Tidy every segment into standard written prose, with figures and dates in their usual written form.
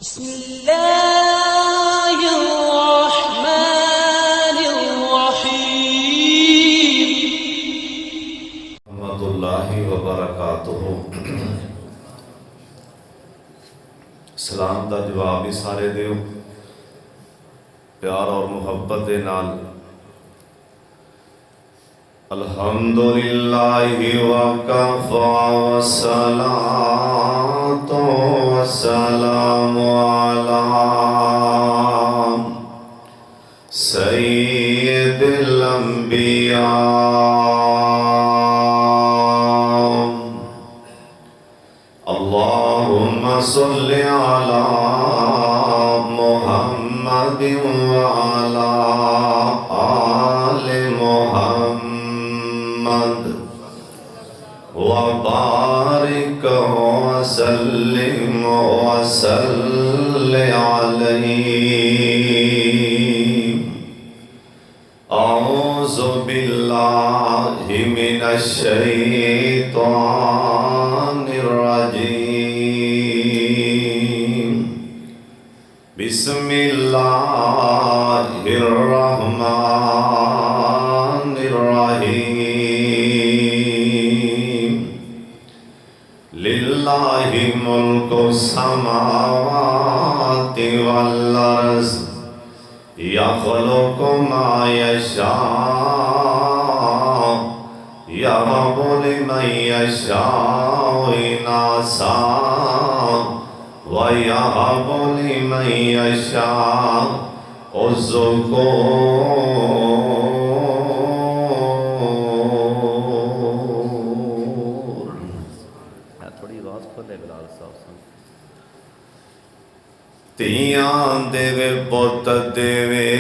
بسم الله الرحمن الرحيم رحمۃ اللہ وبرکاتہ۔ سلام دا جواب بھی سارے دیو پیار اور محبت دے نال۔ الحمدللہ وکفی والصلاۃ والسلام علی سید الانبیاء۔ اللہم صل علی محمد وعلی آل محمد وبارک وسلم وصل علیہ۔ اعوذ باللہ من الشیطان الرجیم۔ بسم اللہ الرحمن الرحیم۔ للہ ملک السماوات والارض یخلق ما یشاء یہب لمن یشاء اناثا وَيَهَبُ لِمَن يَشَاءُ الذُّكُورَ۔ تھوڑی آواز کھولے بلال صاحب سے۔ تیاں دیوے پوت دیوے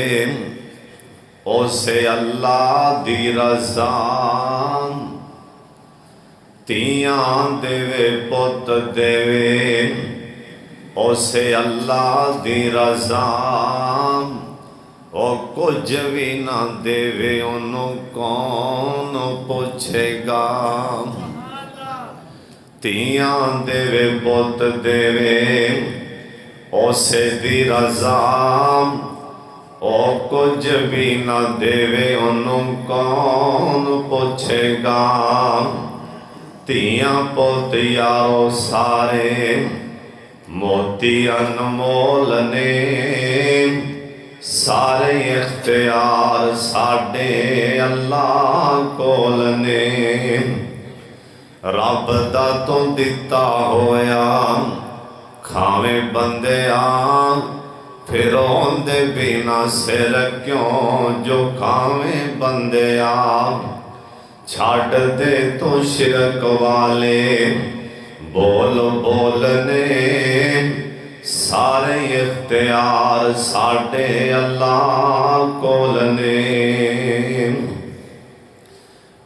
اسے اللہ دی رضا۔ تیاں دیوے پوت دیوے اسے اللہ دی رضا۔ او کچھ بھی نہ دیوے انہوں کون پوچھے گا۔ تیاں دیوے پوت دیوے اسے دی رضا۔ او کچھ بھی نہ دیوے انہوں کون پوچھے گا۔ تیاں پوت یارو سارے موتی انمول نے، سارے اختیار ساڈے اللہ کول نے۔ رب دا تو دتا ہویا کھاویں بندے پھر دے بنا سر کیوں جو کھاویں بندے چھاڑ دے تو شرک والے بول بولنے، سارے اختیار ساڈے اللہ کول نے۔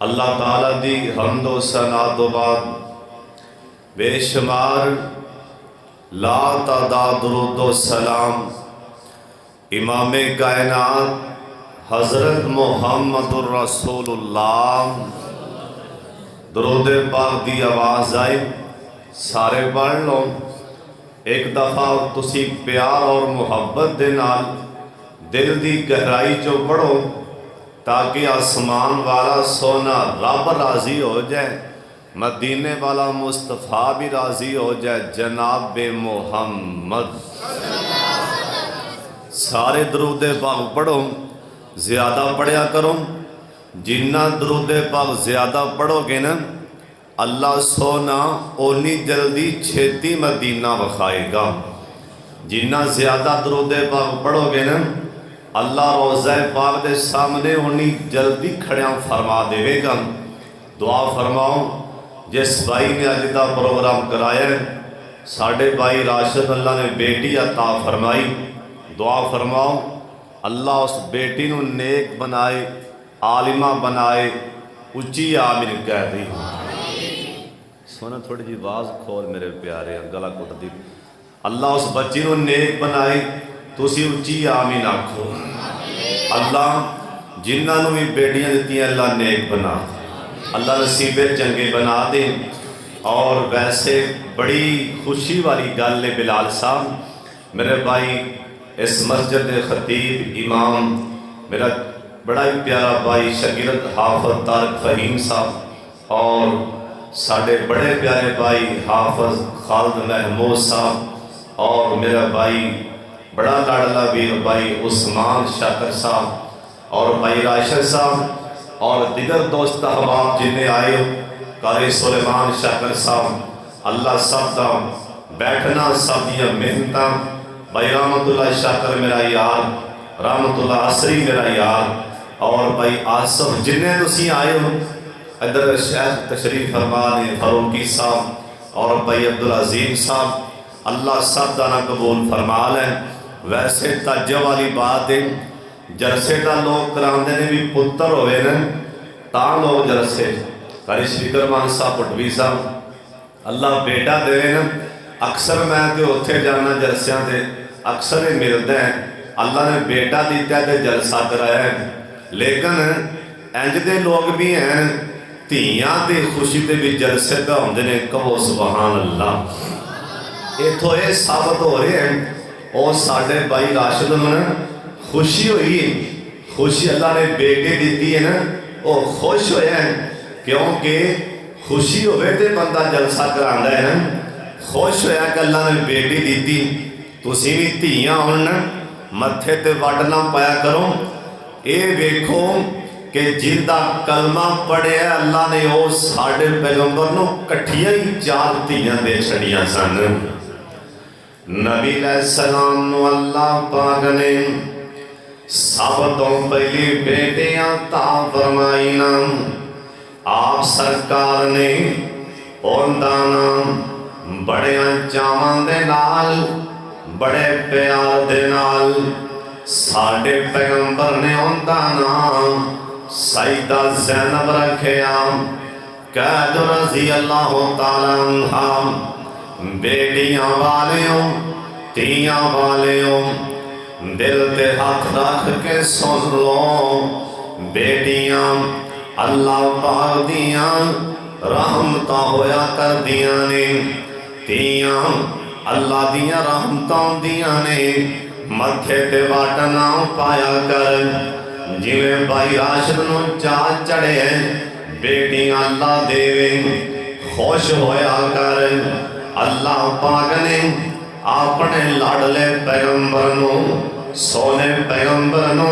اللہ تعالیٰ دی حمد و ثنا تو بعد بے شمار لا تعداد درود و سلام امام کائنات حضرت محمد الرسول اللہ درود پاک دی آواز آئی سارے پڑھ لو۔ ایک دفعہ تسی پیار اور محبت دے نال دل دی گہرائی جو پڑھو تاکہ آسمان والا سونا رب راضی ہو جائے، مدینے والا مصطفیٰ بھی راضی ہو جائے، جناب محمد۔ سارے درود پاک پڑھو، زیادہ پڑھیا کرو۔ جنہ درود پاک زیادہ پڑھو گے نا اللہ سونا اونی جلدی چھیتی مدینہ بخائے گا۔ جنہ زیادہ درود پاک پڑھو گے نا اللہ روضہ پاک دے سامنے اونی جلدی کھڑیاں فرما دے گا۔ دعا فرماؤ جس بھائی نے آج دا پروگرام کرایا ہے، ساڑھے بھائی راشد اللہ نے بیٹی عطا فرمائی، دعا فرماؤ اللہ اس بیٹی نو نیک بنائے، عالمہ بنائے، اچھی آمین کہہ دی۔ سونا تھوڑی جی آواز کھول میرے پیارے گلا کٹ دی۔ اللہ اس بچی نو نیک بنائے، تو اسی اچھی آمین آکھو۔ اللہ جنہ نو بھی بیٹیاں دیتی ہیں اللہ نیک بنا، اللہ نصیبے چنگے بنا دیں۔ اور ویسے بڑی خوشی والی گل ہے بلال صاحب، میرے بھائی اس مسجد کے خطیب امام میرا بڑا ہی پیارا بھائی شاگرد حافظ طارق فہیم صاحب اور ساڑھے بڑے پیارے بھائی حافظ خالد محمود صاحب اور میرا بھائی بڑا لاڈلا ویر بھائی عثمان شاکر صاحب اور بھائی راشد صاحب اور دیگر دوست احباب جنہیں آئے قاری سلیمان شاکر صاحب اللہ سب دا بیٹھنا سب دیا محنتاں بھائی رحمت اللہ شاکر میرا یار رحمت اللہ عصری میرا یار اور بھائی آصف جنہیں تسی آئے ہو ادھر شیخ تشریف فرمانے فاروقی صاحب اور بھائی عبدالعظیم صاحب اللہ سب دا نہ قبول فرما لیں ویسے تاجہ والی بات ہے جلسے دا لوگ کراندے نے بھی پتر ہوئے نا تاں لوگ جلسے قاری شفیق مان صاحب پٹوی صاحب اللہ بیٹا دے نا اکثر میں تے اتھے جانا جلسیاں دے اکثر ہی ملتے ہیں اللہ نے بیٹا دیتا ہے تے جلسہ کرایا ہے لیکن انج دے لوگ بھی ہیں تیاں تے خوشی تے بھی جلسے پہ ہوندے نے کہو سبحان اللہ ایتھو یہ ثابت ہو رہے ہیں اور ساڑھے بھائی راشد نے خوشی ہوئی ہے خوشی اللہ نے بیٹے دیتی ہے نا وہ خوش ہوئے ہیں کیونکہ خوشی ہوئے تے بندہ جلسہ کراندہ ہے نا خوش ہویا کہ اللہ نے بیٹی دیتی تسی بھی تیاں ہونا متھے تے وڈنا پایا کرو اے ویکھو کہ جندہ کلمہ پڑھے اللہ نے وہ ساڑھے پیغمبر نو کٹھیا ہی 4 تیاں دے چھڑیاں سن نبی علیہ السلام نو اللہ پاک نے سب تو پہلی بیٹیاں تا فرمائی نام آپ سرکار نے اوندانا بڑے چاواں دے نال بڑے پیار دے نال ساڑھے پیغمبر نے اوندانا سیدہ زینب رکھیا قید رضی اللہ تعالیٰ عنہ بیٹیاں والیوں تیاں والیوں دل تے ہاتھ رکھ کے سن لو بیٹیاں اللہ پاک دیاں رحمتاں ہویا کر دیاں نے تیاں اللہ دیاں رحمتاں دیاں نے متھے تے واٹنا پایا کر جویں بھائی راشد نو چاہ چڑھے ہیں بیٹیاں اللہ دے خوش ہویا کر اللہ پاک نے اپنے لاڈلے پیغمبر نو سونے پیغمبر نو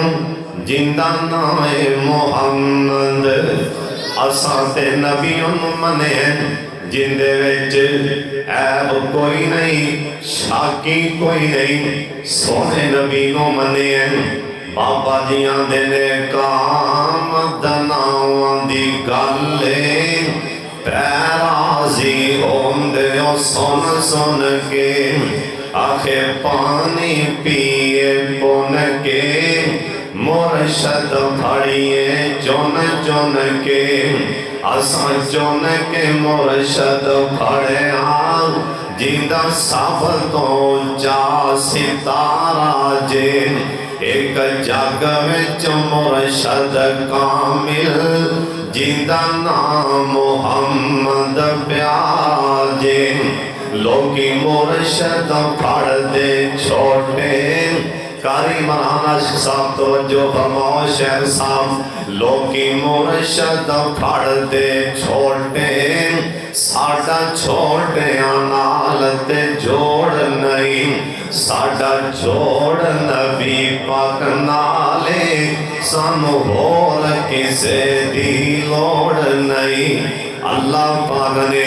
جندہ نام محمد اساں تے نبیوں منے جندے وچ عیب کوئی نہیں شاکی کوئی نہیں سونے نبی نو منے بابا جیاں دے کام دناواں دی گلے پیرازی ہوندے او سن سن کے آخر پانی پیے پون کے مرشد پھڑیے چون چون کے اساں چون کے مرشد پھڑے آن جیندہ سب تو جا ستارہ جے ایک جگ وچ مرشد کامل جیندہ نام محمد پیار جے لوگی مرشد پھڑ دے چھوٹے قاری مولانا صاحب توجہ فرماؤ شیخ صاحب لوگی مرشد پھڑ دے چھوٹے ساڑھا چھوٹے نالتے جوڑ نہیں ساڑھا جوڑ نبی پاک نالے سانو ہور کسے دی لوڑ نہیں اللہ پاک نے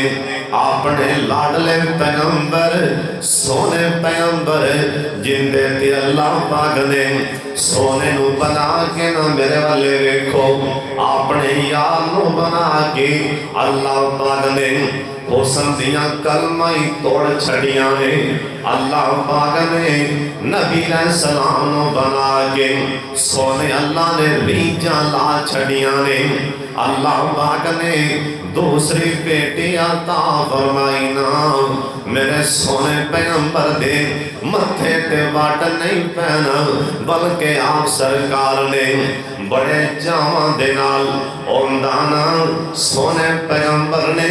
اپنے لاڈلے پیغمبر سونے پیغمبر جندے تے اللہ پاک نے سونے نو بنا کے نہ میرے والے ویکھو اپنے یار نو بنا کے اللہ پاک نے حسن دیاں کلمہ ہی توڑ چھڑیاں نے اللہ پاک نے نبی علیہ السلام نو بنا کے سونے اللہ نے ریجاں لا چھڑیاں نے اللہ پاک نے دوسری بیٹی عطا فرمائی نا میرے سونے پیغمبر دے متھے تے واٹ نہیں پہنا بلکہ آپ سرکار نے بڑے جاواں دے نال اوندانا سونے پیغمبر نے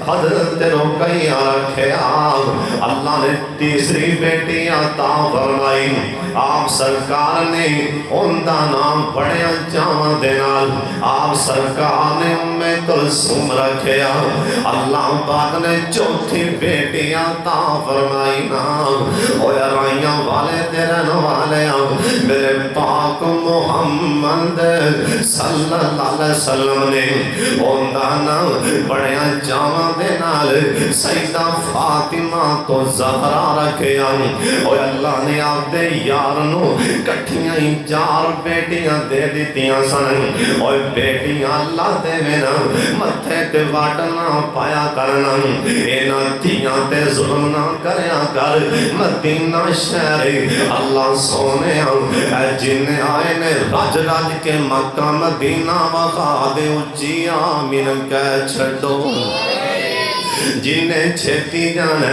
حضرت رقیہ رکھیا اللہ نے تیسری بیٹی عطا فرمائی آپ سرکار نے اوندانا بڑے جاواں دے نال آپ سرکار نے ام کلثوم رکھیا اللہ پاک نے چوتھی بیٹی عطا فرمائی نا اوے رائیاں والے تے رہن والے میرے پاک محمد صلی اللہ علیہ وسلم نے اوندانا بڑے جاواں دے نال سیدہ فاطمہ تو زہرا رکھیا اوے اللہ نے آپ دے یار نو کٹھیاں ہی 4 بیٹیاں دے دیتیاں سن اوے بیٹیاں اللہ دے میں نا متھے تے واٹنا پایا کرنا اینا تیاں تے ظلم نہ کریا کر مدینہ شہر اللہ سونے اے جن آئے نے رج رج کے مکہ مدینہ وخا دے اچھی آمین کہہ چھڑو جنہیں چھتی جانا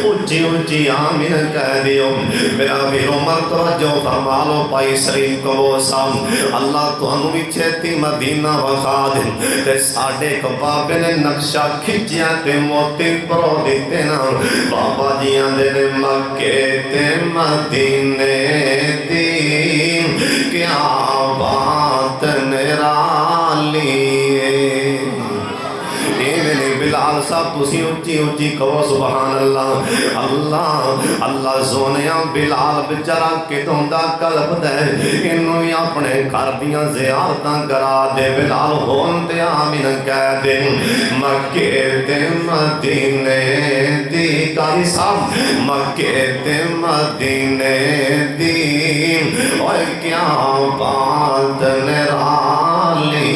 اچھی اچھی آمین کہہ دیو میرا بھی عمر توجہ فرما لو پائی سلیم کو وہ سام اللہ تو ہم بھی چھتی مدینہ وخا دے تے ساڑھے کو بابے نے نقشہ کھچیا تے موتی پرو دیتے نا بابا جیاں دے مکے تے مدینے دی کیا بات نرالی بلال صاحب تسی اچھی اچھی کہو سبحان اللہ اللہ اللہ سونیا بلال بچارا کتوں دا قلب دے انہوں ہی اپنے گھر دیاں زیارتاں کرا دے بلال ہون تے آمین کہہ دے مکے تے مدینے دی کاری صاحب مکے تے مدینے دی اور کیا بات نرالی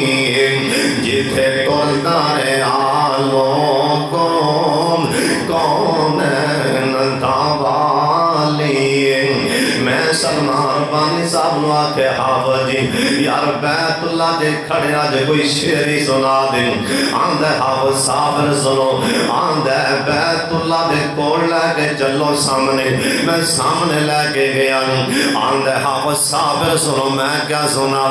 جتھے کلدارے آلوں کو کون نتاوالی میں سلمان بانی صاحب نو آتے حافظ جی یار بیت اللہ دے کھڑے آج کوئی شیری سنا دیں آندھے حافظ صاحب سنو آندھے بیت اللہ دے کوڑ لے کے چلو سامنے میں سامنے لے کے گیا آندھے حافظ صاحب سنو میں کیا سنا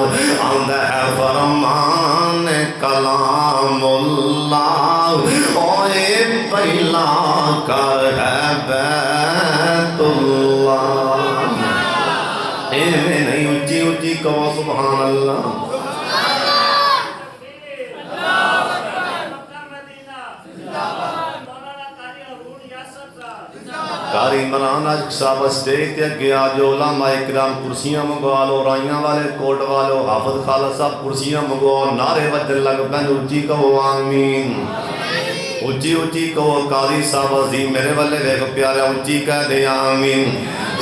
آندھے ہے فرمان کلام اللہ اوے پہلا کر ہے بیت اللہ میں نہیں اچھی اچھی کہو سبحان اللہ قاری عمران آج صاحب اسٹیج تے گیا جو علماء اکرام کرسیاں منگوا لو رائیاں والے کوٹ والو حافظ خالد صاحب کرسیاں منگوا نعرے وجن لگ پہن اچھی کہو آمین اچھی اچھی کہو قاری صاحب عظیم میرے والے دیکھ پیارے اچھی کہہ دے آمین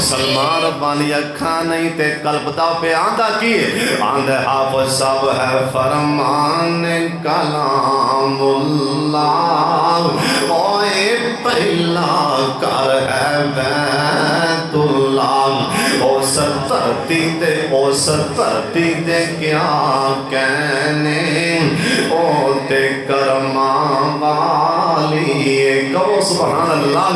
سلمان ربانی اکھا نہیں تے قلب دا پہ آندھا کی آندھے حافظ صاحب ہے فرمان کلام اللہ اوے پہلا کر ہے بیت اللہ او سترتی تے کیا کہنے او تے کرمان والی کہو سبحان اللہ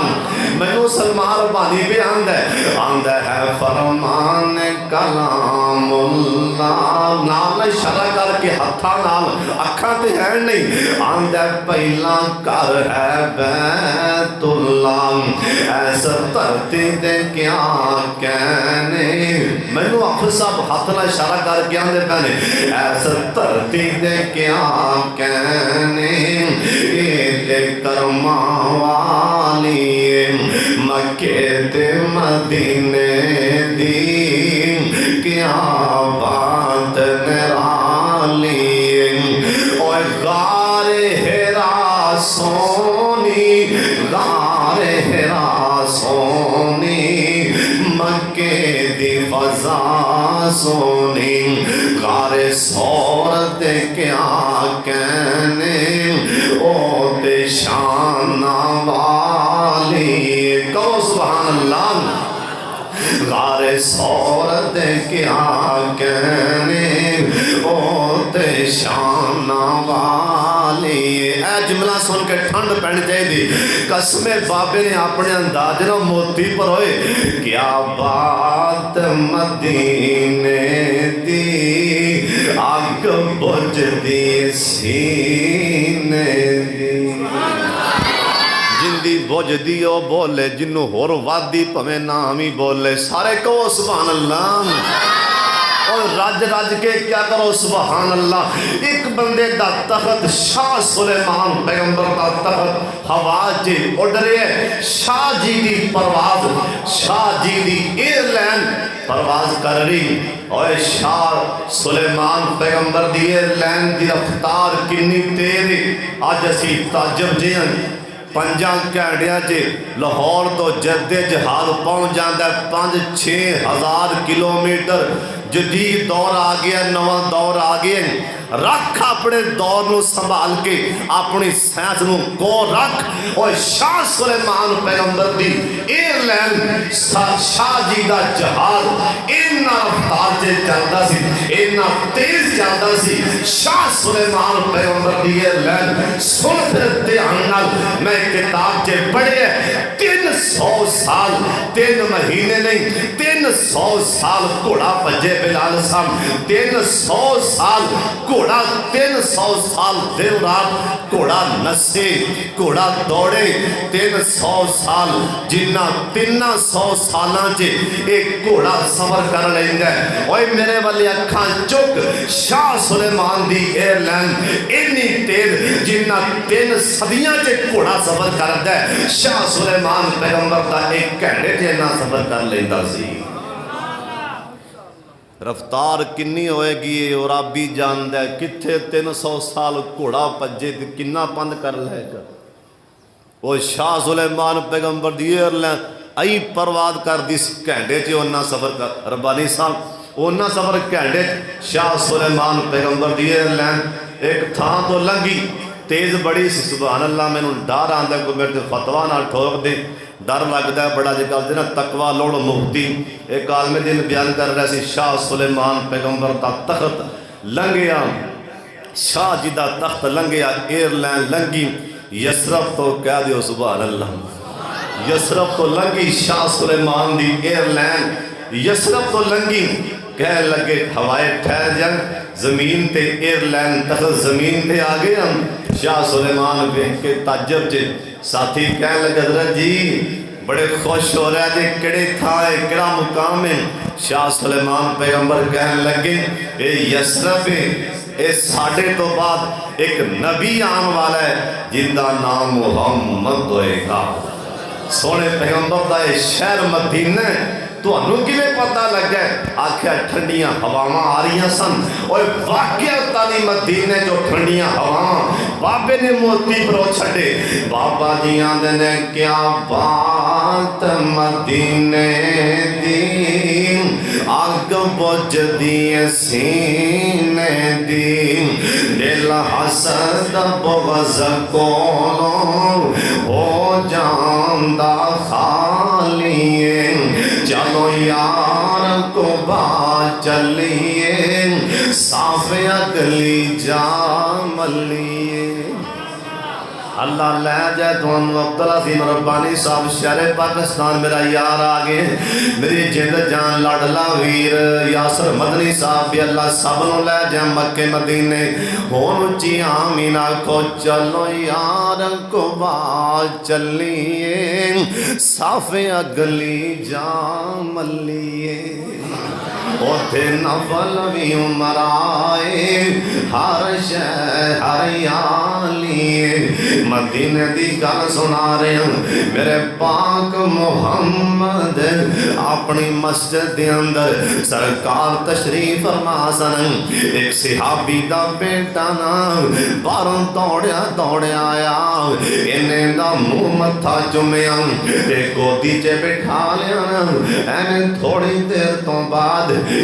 میں سلمان ربانی بھی آندھا ہے فرمان کلام اللہ نال اشارہ کر کے ہتھا نال اکھاں تے ہے نہیں آندھا پہلا کر ہے بیت اللہ ایسا ترتی دے کیا کہنے میں حافظ صاحب ہاتھ نال اشارہ کر کے آندھے پہنے ایسا ترتی دے کیا کہنے تے کرما والی مکے تے مدینے دی کیا بات نرالی اوے غار ہرا سونی غار ہرا سونی مکے دی فضا سونی غار سورت کیا کہنے او تے شان والی کہو سبحان اللہ غار سورت کیا کہنے او تے شان والی. اے جملہ سن کے ٹھنڈ پہن چاہیے. قسم بابے نے اپنے انداز نہ موتی پر ہوئے. کیا بات مدینے دی اگ بجھ دی سینے دی. جندی بجھ دی او بولے جنوں ہور وادی پویں نام ہی بولے. سارے کہو سبحان اللہ. اور رج رج کے کیا کرو سبحان اللہ. ایک بندے دا تخت شاہ سلیمان پیغمبر دا تخت ہوا جی اڑ رہے ہے. شاہ جی دی پرواز, شاہ جی دی ایئر لائن پرواز کر رہی. اور شاہ سلیمان پیغمبر دی ایئر لائن دی رفتار کنی تیز. آج اسی تعجب جیاں 5 گھنٹیاں چ لاہور تو جدے جہاد پہنچ جاتا ہے 5-6 ہزار کلومیٹر. جدید دور آ گیا, نواں دور آ گیا. رکھ اپنے دور نو سنبھال کے اپنی سائنس نو کو رکھ. اور شاہ سلیمان پیغمبر دی ایئر لائن شاہ جی دا جہاز اینا رفتار سے چلتا سی, اینا تیز چلتا سی. شاہ سلیمان پیغمبر دی ایئر لائن سن پھر دھیان نال. میں کتاب سے پڑھے 300 سال 3 مہینے نہیں 300 سال گھوڑا بھجے بلال صاحب. 300 سال گھوڑا 300 سال دن رات گھوڑا نسے گھوڑا دوڑے. 300 سال جنہ 300 سالاں چ ایک گھوڑا سفر کر لیندا ہے. اوئے میرے والے اکھاں چک. شاہ سلیمان دی ایئر لائن اتنی تیز جنہ 3 صدیاں چ گھوڑا سفر کردا ہے. شاہ سلیمان پیغمبر دا 1 گھنٹے چ اتنا سفر کر لیندا سی. رفتار کنی ہوئے گی اور آپ بھی جاندہ ہے کتھے 300 سال گھوڑا پجے کنا پند کر لے گا. وہ شاہ سلیمان پیغمبر دی ایئر لائن ای پرواز کر دی گھنٹے چ اونا سفر کر. ربانی صاحب اونا سفر گھنٹے شاہ سلیمان پیغمبر دی ایئر لائن ایک تھان تو لنگی تیز بڑی سی. سبحان اللہ میں ڈر آندا کوئی میرے فتوا نہ ٹھوک دے. ڈر لگتا ہے بڑا جگہ نا تقوی لوڑ مفتی ایک عالم دین بیان کر رہا سی. شاہ سلیمان پیغمبر دا تخت لنگیا, شاہ جی دا تخت لنگیا, ایئر لائن لنگی یسرف تو کہہ دیو سبحان اللہ. یسرف تو لنگی شاہ سلیمان دی ایئر لائن یسرف تو لنگی. کہہ لگے ہوائے ٹھہر جائیں زمین تے ایئر لائن تخت زمین تے آگے. ہم شاہ سلیمان دیکھ کے تعجب چ ساتھی کہنے لگے حضرت جی بڑے خوش ہو رہے ہیں کڑے تھائے کڑا مقام ہے. شاہ سلیمان پیغمبر کہنے لگے اے یسرف اے ساڑھے تو بعد ایک نبی آن والا ہے جن دا نام محمد ہوئے گا. سونے پیغمبر دا اے شہر مدینہ تو انہوں کی لئے پتہ لگ گئے. آکھیا ٹھنڈیاں ہواما آ رہی ہیں سن اور واقعہ تعلیم مدینہ جو ٹھنڈیاں ہواما بابے نے موتی پرو چھٹے. بابا جی آندے نے کیا بات مدینہ دی آگ بجھ دی سینے دی. دل حسد بغض کولوں ہو جاندہ خالی. چلو یار کو با چلیے صاف اگلی جاملیے. اللہ لے جائے تو ہم عبدالعظیم ربانی صاحب شہر پاکستان میرا یار آگے میری جند جان لاڈلا ویر یاسر مدنی صاحب بھی اللہ سب نو لے جائے مکہ مدینے. ہون اچھی آمین آکھو چلو یار کو با چلیے صاف اگلی جاملیے. اوتھے نفل بھی عمر آئے ہر شہر یالی. مدینہ دی گل سنا رہے ہیں میرے پاک محمد اپنی مسجد دے اندر سرکار تشریف فرما سن. ایک صحابی دا بیٹا نا باہروں دوڑیا آیا انہیں دا منہ متھا چومیا تے گودی چے بٹھا لیا. اینے تھوڑی دیر تو بعد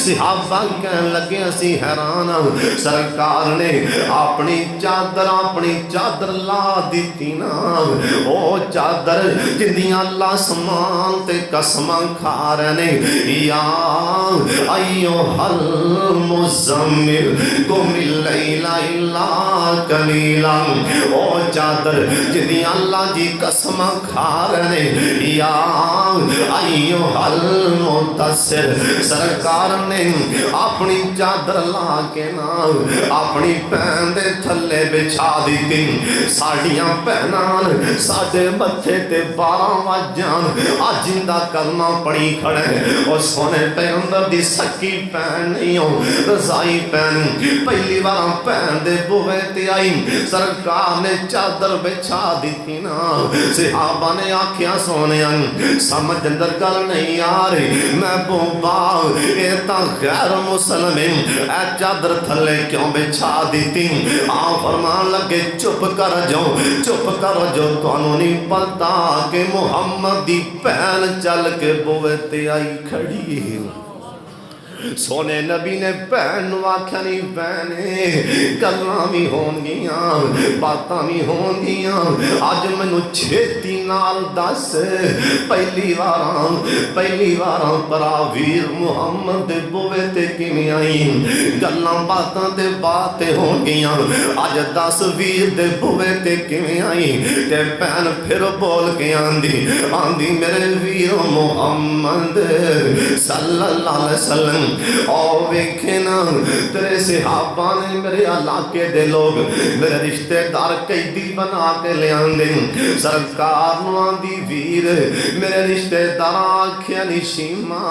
صحابہ کہن لگے اسی حیران سرکار نے اپنی چادر لا دیتی نا او چادر جندیاں اللہ سمان تے قسماں کھا رہے نے یا ایھا المزمل قم اللیل الا قلیلا او چادر جندیاں اللہ جی قسماں کھا رہے نے یا ایھا المدثر سرکار نے اپنی چادر لا کے نا اپنی پین دے تھلے بچھا دیتی ساڑیاں پہنان ساڑے متھے تے 12 وجان آجندہ کلمہ پڑھی کھڑے اور سونے پیغمبر دی سکی پین نہیں ہو رضائی پین پہلی بار پین دے بوے تے آئی سرکار نے چادر بچھا دیتی نا صحابہ نے آنکھیاں سونے سمجھ اندر گل نہیں آ رہی میں بوبا اے تا غیر مسلم اے چادر تھلے کیوں بچھا دیتی فرمان لگے چپ کر جو تانوں نہیں پتا کہ محمد دی پہن چل کے بوے تے آئی کھڑی سونے نبی نے بہن آکھیا نہیں بہنے گلاں بھی ہون گیاں باتاں بھی ہون گیاں اج مینوں چھیتی نال دس پہلی واراں پرا ویر محمد دے بوے تے کیویں آئی گلاں باتاں تے باتیں ہون گیاں اج دس ویر دے بوے تے کیویں آئی تے بہن پھر بول کے آندی میرے ویر محمد صلی اللہ علیہ وسلم اور ویکھے نا تیرے صحابہ نے میرے علاقے دے لوگ میرے رشتہ دار قیدی بنا کے لے آندے سرکار نو آندی ویر میرے رشتہ دار آکھیا نشیما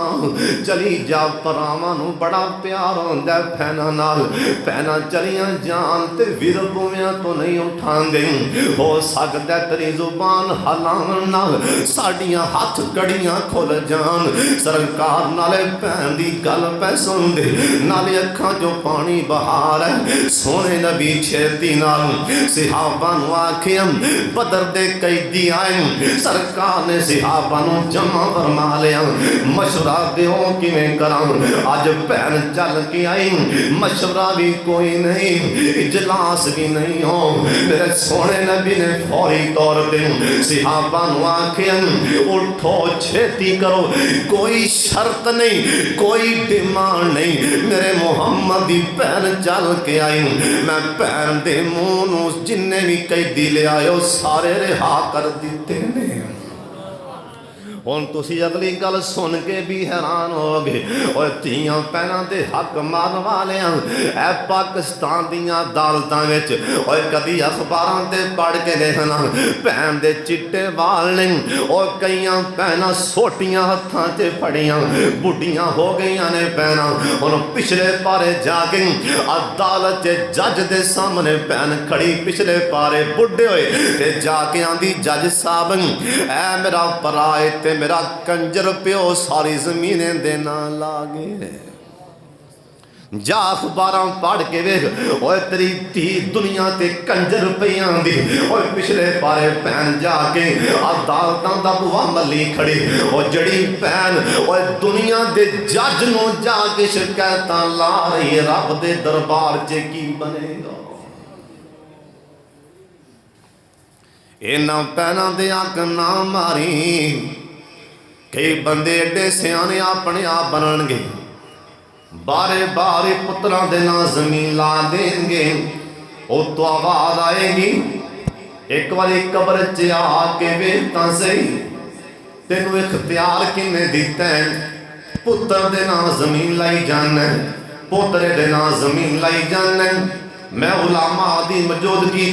چلی جا پراواں نو بڑا پیار ہوندا پہنا نال پہنا چلیاں جان تے ویر بویاں تو نہیں اٹھاندے ہو سکدا تیری زبان ہلاون نال ساڈیاں ہاتھ کڑیاں کھل جان سرکار نالے پہن دی گل پہ سن دے نالے اکھاں جو پانی بہار ہے سونے نبی چھیتی نال صحابہ نو آکھیا بدر دے قیدی آئے سرکار نے صحابہ نو جمع فرما لیا مشورہ دیو کیویں کراں اج بہن چل کے آئی مشورہ بھی کوئی نہیں اجلاس بھی نہیں ہو میرے سونے نبی نے فوری طور پہ صحابہ نو آکھیا اٹھو چھیتی کرو کوئی شرط نہیں کوئی ڈیمانڈ نہیں میرے محمد دی پہن چل کے آئی میں پہن دے مونو جننے بھی قیدی لے آئے سارے رہا کر دیتے نے ہن تسی اگلی گل سن کے بھی حیران ہو گئے اور تیاں پہنا دے حق مارن والے اے پاکستان دیاں عدالتاں وچ اور کدی اخباراں تے پڑھ کے دیکھنا پہن دے چٹے وال نہیں اور کئیاں پہنا سوٹیاں ہتھاں تے پھڑیاں بڈھیاں ہو گئیاں نے پہنا ہن پچھلے پارے جا کے عدالت تے جج دے سامنے پہن کھڑی پچھلے پارے بڈھے ہوئے تے جا کے آندی جج صاحب اے میرا پرائے تے میرا کنجر پیو ساری زمینیں دینا لاگے جا اخباراں پڑھ کے ویکھ اوے تیری تھی دنیا تے کنجر پیاں دی اوے پچھلے پارے پہن جا کے عدالتاں دا بوا ملی کھڑی او جڑی پہن اوے دنیا دے جج نو جا کے شکایتاں لا رہی ہے رب دے دربار چ کی بنے گا انہاں پہناں دے اک نہ ماری کئی بندے ایڈے سیانے اپنے آپ بنن گے بارے بارے پتراں دے نا زمین لا دیں گے او تو آواز آئے گی ایک والی قبر چ آ کے ویکھتاں صحیح تینوں اختیار کنے دیتا ہے پتر دے نا زمین لائی جانا ہے پوترے دے نا زمین لائی جانا ہے میں علماء دی موجودگی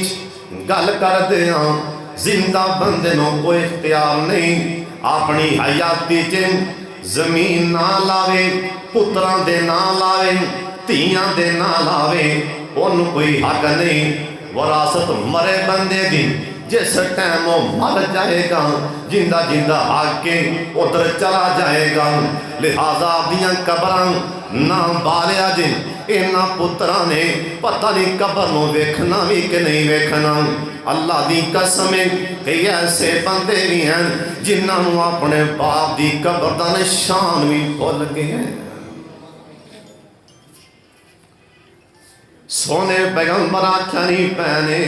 گل کر دے ہاں زندہ بندے نو کوئی اختیار نہیں اپنی حیاتی چن زمین نہ لاوے پتراں دے نہ لاوے تیاں دے نہ لاوے ان کوئی حق نہیں وراثت مرے بندے دی جس ٹائم وہ مر جائے گا جندہ جندہ آگ کے ادھر چلا جائے گا لہذا دیاں قبراں نہ بالیا جن اینا پترہ نے پتہ نہیں قبر نو ویکھنا بھی کہ نہیں ویکھنا اللہ دی قسم کہ ایسے بندے بھی ہیں جنہاں نو اپنے باپ دی قبر دا نشان بھی بھول گئے ہیں سونے پیغمبر آخری پینے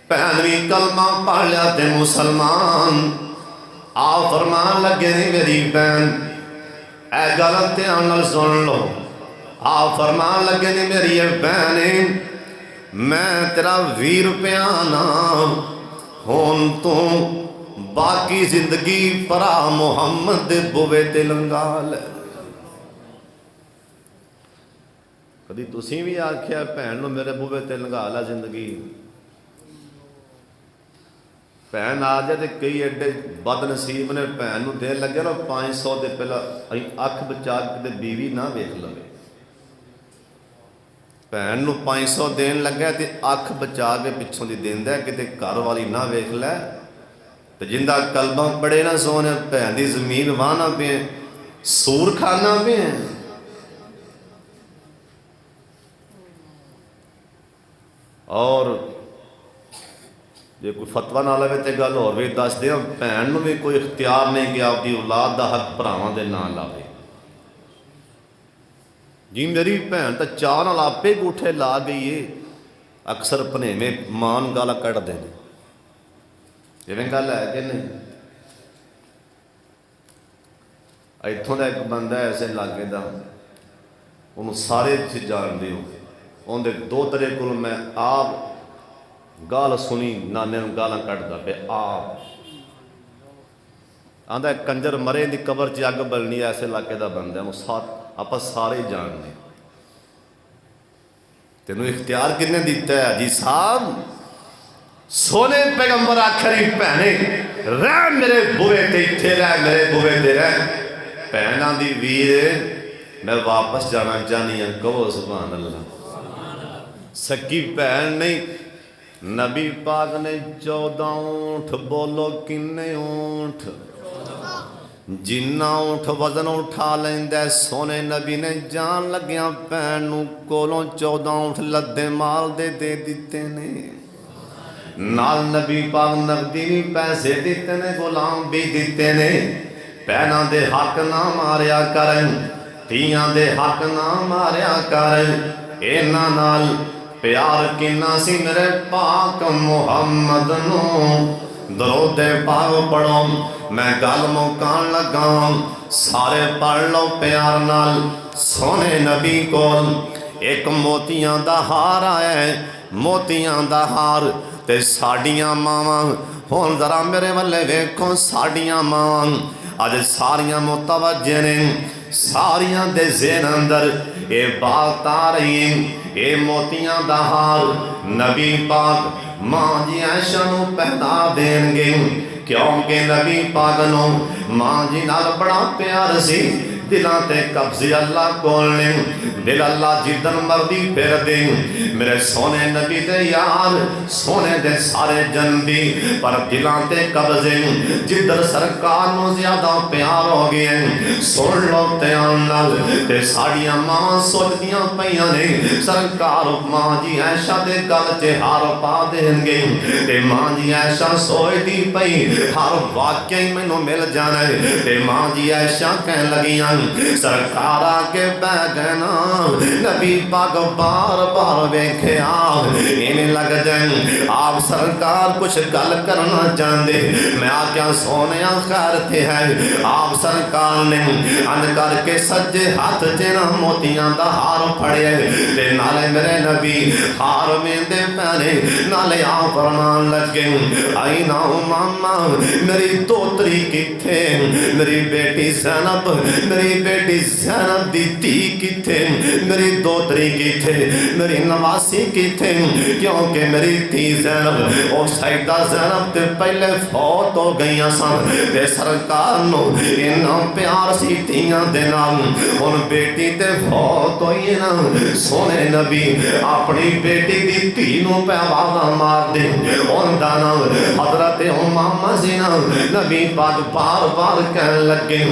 بھن بھی کلمہ پڑھ لیا تے مسلمان آ فرمان لگے نہیں میری بہن اے گل دھیان نال سن لو آ فرمان لگے نہیں میری بہن میں تیرا ویر پیانا ہون تو باقی زندگی پرا محمد دے بوے تے لنگا لے کدی تسی بھی آکھیا بھن نو میرے بوے تے لنگا لے زندگی بھن آ جائے تے کئی ایڈے بد نصیب نے بھن نو دین لگے نا 500 دے پہلا اکھ بچا کے بیوی نہ ویکھ لوے بھن نو 500 دین لگا تے اکھ بچا کے پچھوں دی دیندا ہے کتے گھر والی نہ ویکھ لے تے جندا کلمہ پڑھے نہ سونے بھن دی زمین واہنا پے سور کھانا پے اور جے کوئی فتویٰ نہ لگے تے گل اور بھی دس دیا بھن نو بھی کوئی اختیار نہیں کہ آپ دی اولاد دا حق بھراواں دے نہ لاوے جی میری بھن تو چاہ نال آپے گوٹھے لا گئی ہے اکثر پنیویں مان گالا کٹ دے جویں گل ہے کہ نہیں ایتھوں دا ایک بندہ ایسے لاگے دا انہوں سارے جان دے ہو ان دے 2 طرح کو میں آپ گال سنی نانے گالاں کٹدا پہ آپ آندا کنجر مرے دی قبر چ اگ بلنی ایسے علاقے دا بندہ ہے آپ سارے جاننے تینوں اختیار کنے دیتا ہے جی صاحب سونے پیغمبر آخری بھنے رہ میرے بوے تے اتھے رہ میرے بوے تے رہ بھناں دی ویر میں واپس جانا چاہنی ہوں کہو سبحان اللہ سکی بھن نہیں نبی پاک نے 14 اونٹ بولو کنے اونٹ جنہ اونٹ وزن اٹھا لیندے سونے نبی نے جان لگیاں بھن نو کولوں 14 اونٹ لدے مال دے دیتے نے نال نبی پاک نقدی بھی پیسے دیتے نے غلام بھی دیتے نے بھناں دے حق نہ ماریا کرن تیاں دے حق نہ ماریا کرن اینا نال پیار کنا سی میرے پاک محمد نو درود پاک پڑھو میں گل مکان لگا سارے پڑھ لو پیار نال سونے نبی کو ایک موتیاں دا ہار آیا ہے موتیاں دا ہار تے ساڑیاں ماواں ہون ذرا میرے والے ویکھو ساڑیاں ماواں اج ساریاں متوجہ نے ساریاں دے ذہن اندر اے بات آ رہی ہیں اے موتیاں دا ہار نبی پاک ماں جی عائشہ نو پہنا دین گے کیونکہ نبی پاک نو ماں جی نال بڑا پیار سی دلان تے قبضی اللہ کولنے دل اللہ جدن مردی پھر دے میرے سونے نبی دے یار سونے دے سارے جندی پر دلان تے قبضے جدر سرکار نو زیادہ پیار ہو گئے سن لو تیان نال تے ساڑیاں ماں سوچ دیاں پیاں نے سرکار ماں جی عائشہ دے گل تے ہار پا دیں گے تے ماں جی عائشہ سوئے دی پئی ہر واقعی میں نو مل جانا ہے تے ماں جی عائشہ کہن لگیاں سرکار آکے بہ گنا نبی پاک بار بار ویکھیا انہیں لگ جائیں آپ سرکار کچھ گل کرنا چاہندے میں آکیا سونے خیر تھے ہیں آپ سرکار نے ان کر کے سجے ہاتھ جنا موتیاں دا ہار پھڑے تے نالے میرے نبی ہار میں دے پہنے نالے آپ فرمان لگے آئی نا ماما میری دوتری کتھے میری بیٹی زینب میری بیٹی زینب دی تھی کتھے میری دوتری کتھے میری نواسی کتھے کیونکہ میری تھی زینب اور سیدہ زینب تے پہلے فوت ہو گئیاں سن تے سرکار نو انہاں پیار سی تھیاں دے نام ان بیٹی تے فوت ہوئی نا سونے نبی اپنی بیٹی دی تھی نو پہ آوازہ مار دے ان دانا حضرت امامہ زینب نبی پاک بار بار کہن لگے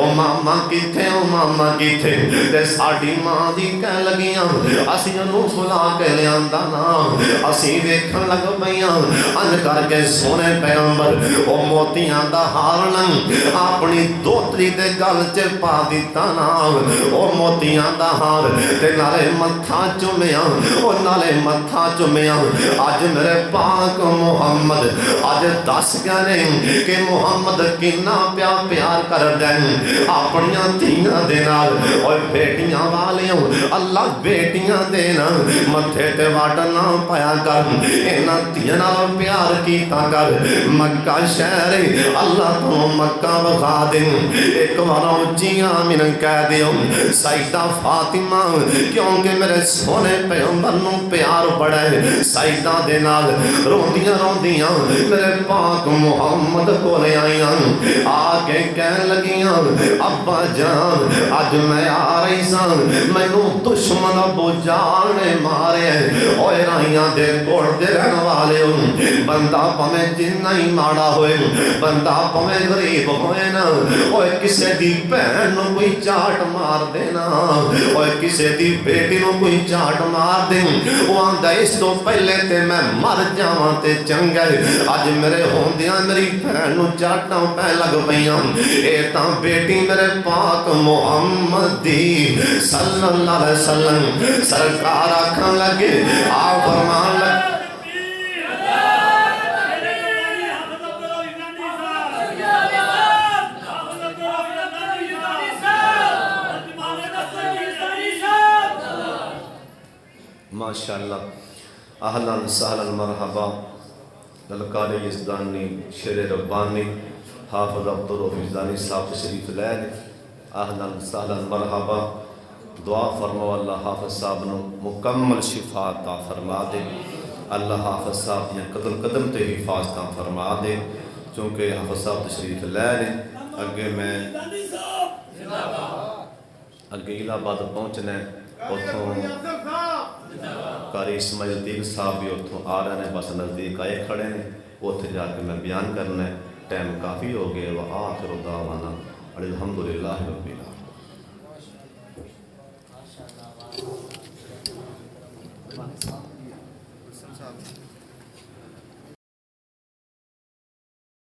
امامہ کی کتھے او ماما کتھے تے ساڈی ماں دی کہہ لگیاں اسی انہوں بلا کے لیاندا نا اسی ویکھن لگ پیاں ان کر کے سونے پیغمبر او موتیاں دا ہار نہ اپنی دوتری دے گل چ پا دیتا نا او موتیاں دا ہار تے نالے متھا چومیا او نالے متھا چومیا اج میرے پاک محمد اج دس گئے کہ محمد کنا پیار کر دیں اپنیاں دھیاں دے نال اور بیٹیاں والیاں اللہ بیٹیاں دینا متھے تے واٹنا پایا کر انہاں دھیاں نال پیار کیتا کر مکہ شہر اللہ تو مکہ بخا دیں ایک بار اونچی آمین کہہ دیو سیدہ فاطمہ کیونکہ میرے سونے پیغمبر نو پیار بڑا ہے سیدہ دے نال روندیاں روندیاں میرے پاک محمد کو لے آئیاں آگے کہن لگیاں ابا جان آج میں آ رہی سان میں نو دشمن ابو جان نے مارے اوے رائیاں دے کوڑ دے رہن والے بندہ پمیں جنہ ہی ماڑا ہوئے بندہ پمیں غریب ہوئے نا اوے کسے دی بہن نو کوئی چاٹ مار دینا اوے کسے دی بیٹی نو کوئی چاٹ مار دیں وہ آندہ اس تو پہلے تے میں مر جاواں تے چنگا اج میرے ہوندیاں میری بہن نو چاٹاں پہ لگ پیاں اے تاں بیٹی میرے پاک محمد دی صلی اللہ علیہ وسلم سرکار آکھاں لگے آ فرمان لگے ماشاءاللہ اہلاً سہلاً مرحبا للکار یزدانی شیر ربانی حافظ عبدالرؤف یزدانی صاحب تشریف لے اہلاً سہلاً مرحبا دعا فرمو اللہ حافظ صاحب نو مکمل شفا عطا فرما دے اللہ حافظ صاحب نے قدم قدم تے حفاظتاں فرما دے چونکہ حافظ صاحب تشریف لے اگے میں اگے الہ آباد پہنچنا ہے اتھوں قاری اسماعیل دیگ صاحب بھی اتھوں آ رہے ہیں بس نزدیک آئے کھڑے ہیں اتھے جا کے میں بیان کرنا ہے ٹائم کافی ہو گئے وآخر دعوانا الحمدللہ رب العالمین